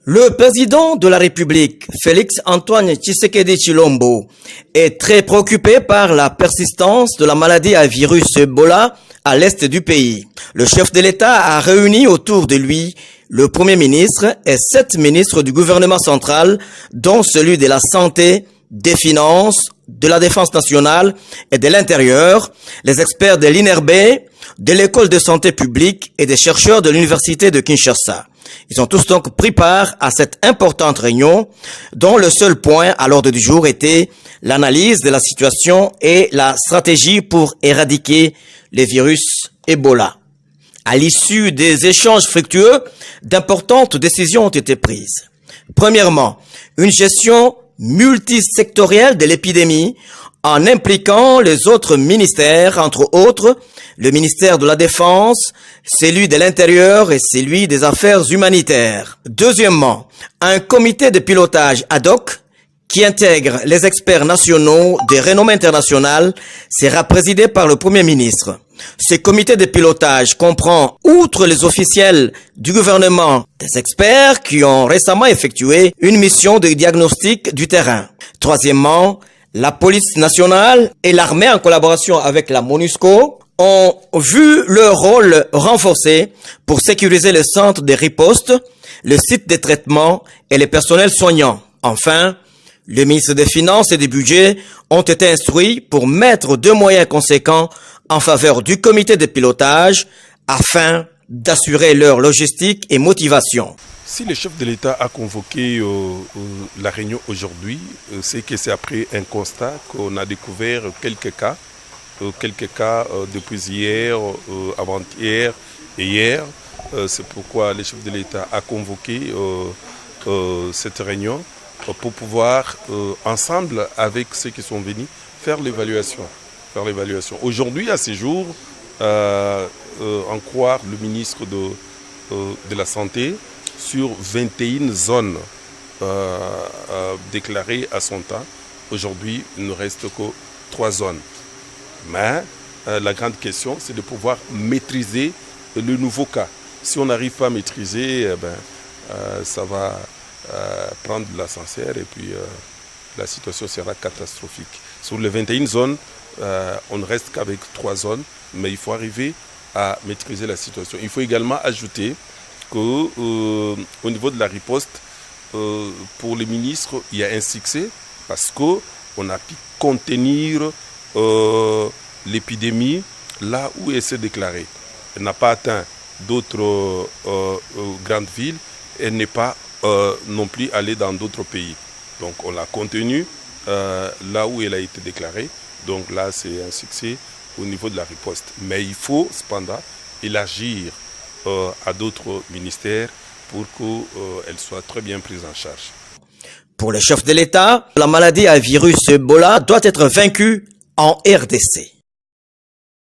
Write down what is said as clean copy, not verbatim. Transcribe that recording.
Le président de la République, Félix Antoine Tshisekedi Tshilombo, est très préoccupé par la persistance de la maladie à virus Ebola à l'est du pays. Le chef de l'État a réuni autour de lui le Premier ministre et 7 ministres du gouvernement central, dont celui de la Santé, des Finances, de la Défense nationale et de l'Intérieur, les experts de l'INRB, de l'École de santé publique et des chercheurs de l'Université de Kinshasa. Ils ont tous donc pris part à cette importante réunion dont le seul point à l'ordre du jour était l'analyse de la situation et la stratégie pour éradiquer les virus Ebola. À l'issue des échanges fructueux, d'importantes décisions ont été prises. Premièrement, une gestion multisectorielle de l'épidémie en impliquant les autres ministères, entre autres le ministère de la Défense, celui de l'Intérieur et celui des Affaires humanitaires. Deuxièmement, un comité de pilotage ad hoc qui intègre les experts nationaux de renommée internationale sera présidé par le Premier ministre. Ce comité de pilotage comprend, outre les officiels du gouvernement, des experts qui ont récemment effectué une mission de diagnostic du terrain. Troisièmement, la police nationale et l'armée en collaboration avec la MONUSCO ont vu leur rôle renforcé pour sécuriser les centres de riposte, le site de traitement et les personnels soignants. Enfin, le ministre des Finances et du Budget ont été instruits pour mettre 2 moyens conséquents en faveur du comité de pilotage afin d'assurer leur logistique et motivation. Si le chef de l'État a convoqué la réunion aujourd'hui, c'est que c'est après un constat qu'on a découvert quelques cas depuis hier, avant-hier et hier. C'est pourquoi le chef de l'État a convoqué cette réunion pour pouvoir, ensemble avec ceux qui sont venus, faire l'évaluation. Aujourd'hui, à ce jour, en croire le ministre de la Santé, sur 21 zones déclarées à son temps, aujourd'hui, il ne reste que 3 zones. Mais la grande question, c'est de pouvoir maîtriser le nouveau cas. Si on n'arrive pas à maîtriser, ça va prendre de l'ascenseur et puis la situation sera catastrophique. Sur les 21 zones, on ne reste qu'avec 3 zones, mais il faut arriver à maîtriser la situation. Il faut également ajouter qu'au niveau de la riposte, pour les ministres, il y a un succès parce qu'on a pu contenir l'épidémie là où elle s'est déclarée. Elle n'a pas atteint d'autres grandes villes, elle n'est pas non plus allée dans d'autres pays. Donc on l'a contenue là où elle a été déclarée. Donc là c'est un succès au niveau de la riposte. Mais il faut cependant élargir à d'autres ministères pour qu'elle soit très bien prise en charge. Pour le chef de l'État, la maladie à virus Ebola doit être vaincue en RDC.